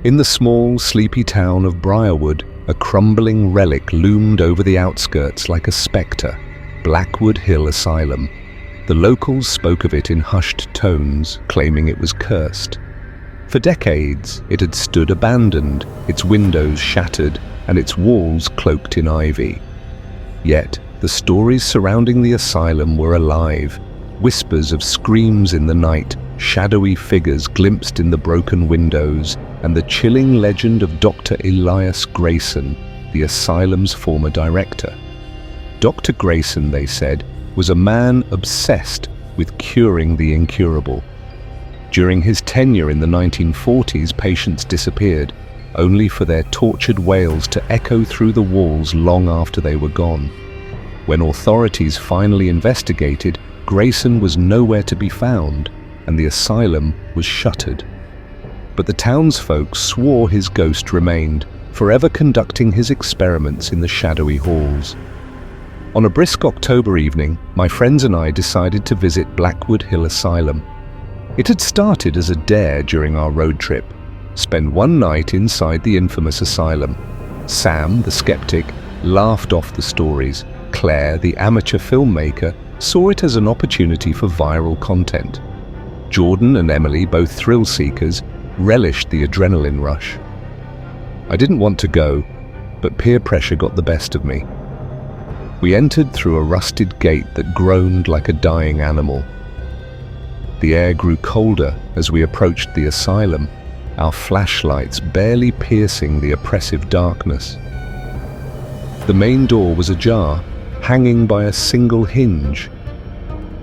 In the small, sleepy town of Briarwood, a crumbling relic loomed over the outskirts like a spectre, Blackwood Hill Asylum. The locals spoke of it in hushed tones, claiming it was cursed. For decades, it had stood abandoned, its windows shattered and its walls cloaked in ivy. Yet, the stories surrounding the asylum were alive. Whispers of screams in the night, shadowy figures glimpsed in the broken windows, and the chilling legend of Dr. Elias Grayson, the asylum's former director. Dr. Grayson, they said, was a man obsessed with curing the incurable. During his tenure in the 1940s, patients disappeared, only for their tortured wails to echo through the walls long after they were gone. When authorities finally investigated, Grayson was nowhere to be found, and the asylum was shuttered. But the townsfolk swore his ghost remained, forever conducting his experiments in the shadowy halls. On a brisk October evening, my friends and I decided to visit Blackwood Hill Asylum. It had started as a dare during our road trip. Spend one night inside the infamous asylum. Sam, the skeptic, laughed off the stories. Claire, the amateur filmmaker, saw it as an opportunity for viral content. Jordan and Emily, both thrill seekers, relished the adrenaline rush. I didn't want to go, but peer pressure got the best of me. We entered through a rusted gate that groaned like a dying animal. The air grew colder as we approached the asylum, our flashlights barely piercing the oppressive darkness. The main door was ajar, hanging by a single hinge.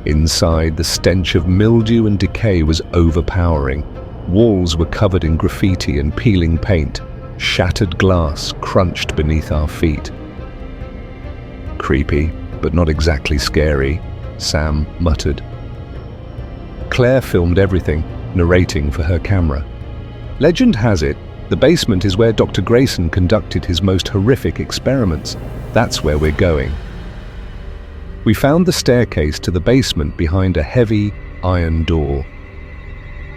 Inside, the stench of mildew and decay was overpowering. Walls were covered in graffiti and peeling paint. Shattered glass crunched beneath our feet. "Creepy, but not exactly scary," Sam muttered. Claire filmed everything, narrating for her camera. Legend has it, the basement is where Dr. Grayson conducted his most horrific experiments. That's where we're going. We found the staircase to the basement behind a heavy, iron door.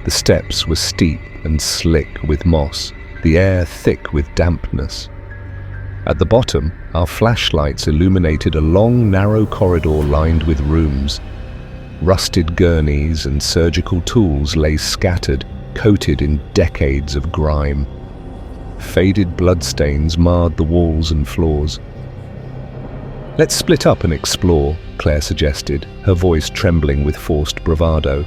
The steps were steep and slick with moss, the air thick with dampness. At the bottom, our flashlights illuminated a long, narrow corridor lined with rooms. Rusted gurneys and surgical tools lay scattered, coated in decades of grime. Faded bloodstains marred the walls and floors. "Let's split up and explore," Claire suggested, her voice trembling with forced bravado.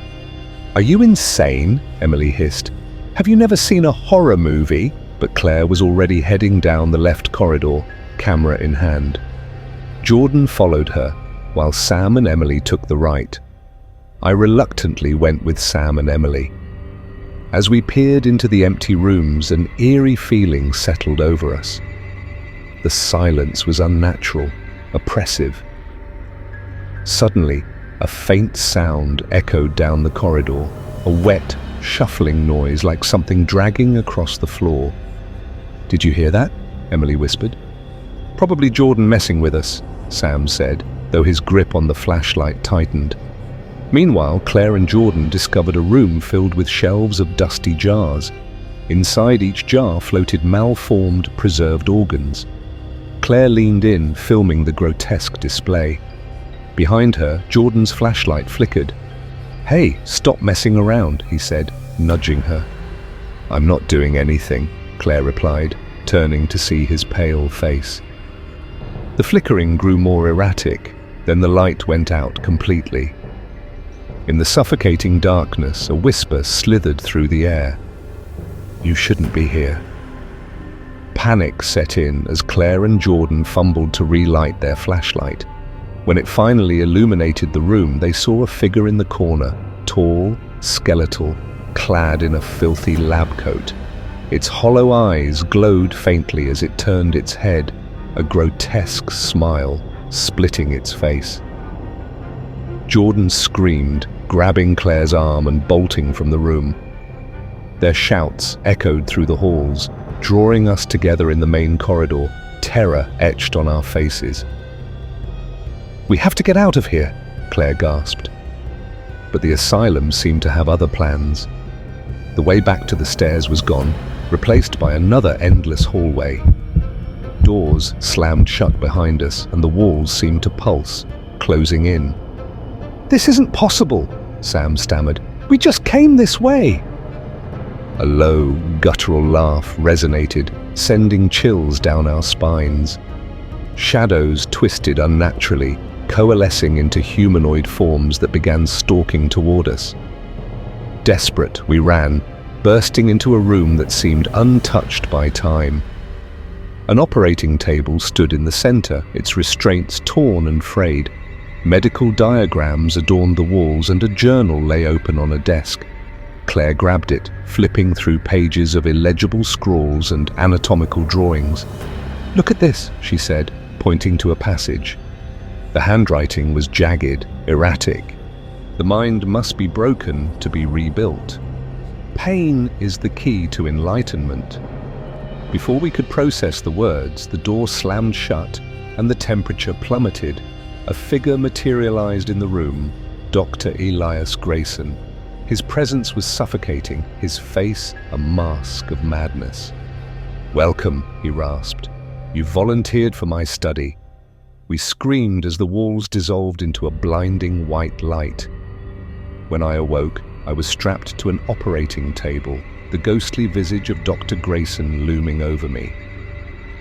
"Are you insane?" Emily hissed. "Have you never seen a horror movie?" But Claire was already heading down the left corridor, camera in hand. Jordan followed her, while Sam and Emily took the right. I reluctantly went with Sam and Emily. As we peered into the empty rooms, an eerie feeling settled over us. The silence was unnatural, oppressive. Suddenly, a faint sound echoed down the corridor, a wet, shuffling noise like something dragging across the floor. "Did you hear that?" Emily whispered. "Probably Jordan messing with us," Sam said, though his grip on the flashlight tightened. Meanwhile, Claire and Jordan discovered a room filled with shelves of dusty jars. Inside each jar floated malformed, preserved organs. Claire leaned in, filming the grotesque display. Behind her, Jordan's flashlight flickered. "Hey, stop messing around," he said, nudging her. "I'm not doing anything," Claire replied, turning to see his pale face. The flickering grew more erratic, then the light went out completely. In the suffocating darkness, a whisper slithered through the air. "You shouldn't be here." Panic set in as Claire and Jordan fumbled to relight their flashlight. When it finally illuminated the room, they saw a figure in the corner, tall, skeletal, clad in a filthy lab coat. Its hollow eyes glowed faintly as it turned its head, a grotesque smile splitting its face. Jordan screamed, grabbing Claire's arm and bolting from the room. Their shouts echoed through the halls, drawing us together in the main corridor, terror etched on our faces. "We have to get out of here," Claire gasped. But the asylum seemed to have other plans. The way back to the stairs was gone, replaced by another endless hallway. Doors slammed shut behind us, and the walls seemed to pulse, closing in. "This isn't possible," Sam stammered. "We just came this way." A low, guttural laugh resonated, sending chills down our spines. Shadows twisted unnaturally, coalescing into humanoid forms that began stalking toward us. Desperate, we ran, bursting into a room that seemed untouched by time. An operating table stood in the center, its restraints torn and frayed. Medical diagrams adorned the walls, and a journal lay open on a desk. Claire grabbed it, flipping through pages of illegible scrawls and anatomical drawings. "Look at this," she said, pointing to a passage. The handwriting was jagged, erratic. The mind must be broken to be rebuilt. Pain is the key to enlightenment. Before we could process the words, the door slammed shut and the temperature plummeted. A figure materialized in the room, Dr. Elias Grayson. His presence was suffocating, his face a mask of madness. "Welcome," he rasped. "You volunteered for my study." We screamed as the walls dissolved into a blinding white light. When I awoke, I was strapped to an operating table, the ghostly visage of Dr. Grayson looming over me.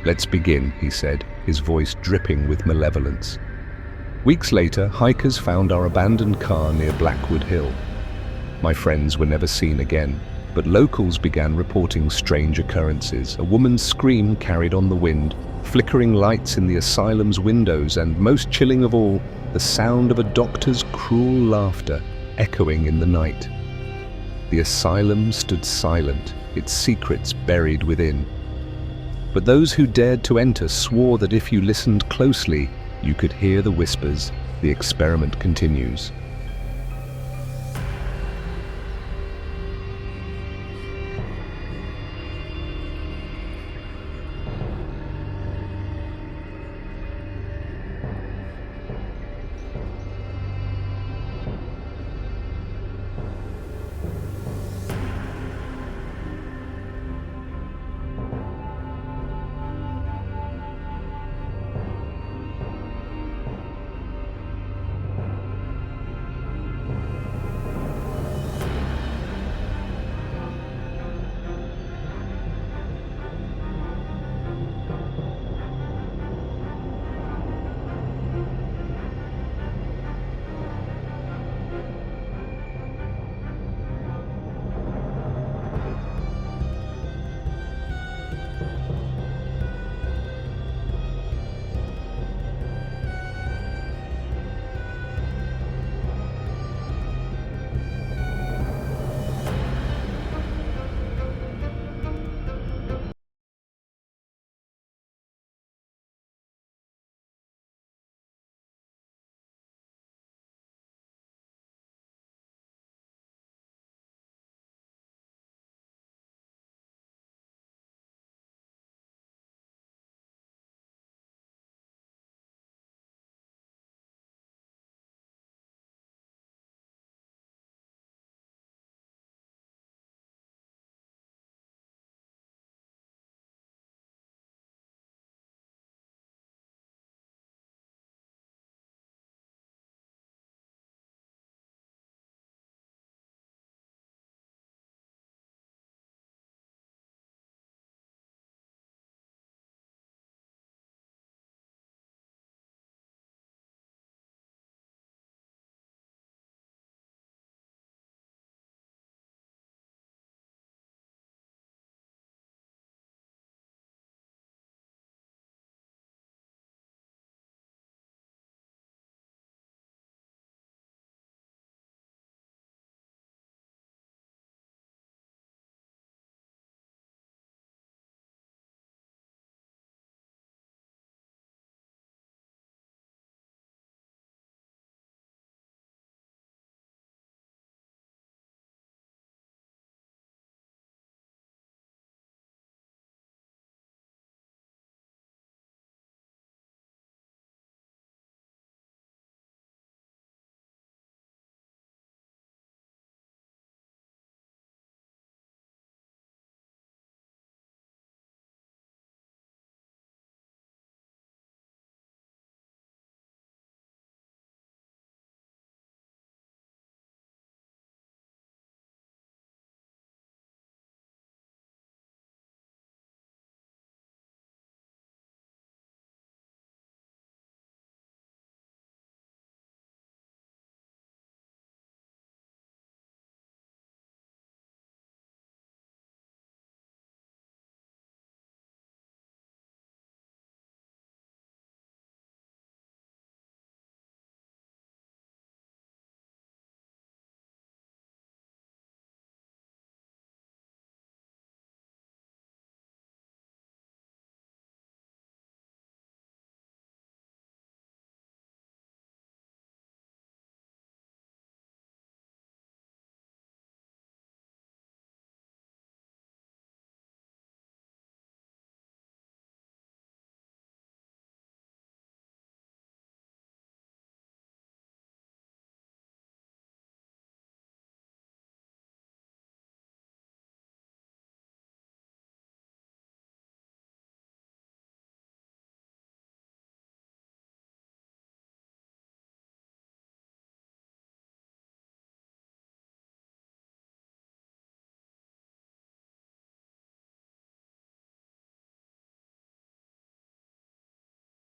"Let's begin," he said, his voice dripping with malevolence. Weeks later, hikers found our abandoned car near Blackwood Hill. My friends were never seen again, but locals began reporting strange occurrences. A woman's scream carried on the wind, flickering lights in the asylum's windows, and most chilling of all, the sound of a doctor's cruel laughter echoing in the night. The asylum stood silent, its secrets buried within. But those who dared to enter swore that if you listened closely, you could hear the whispers. The experiment continues.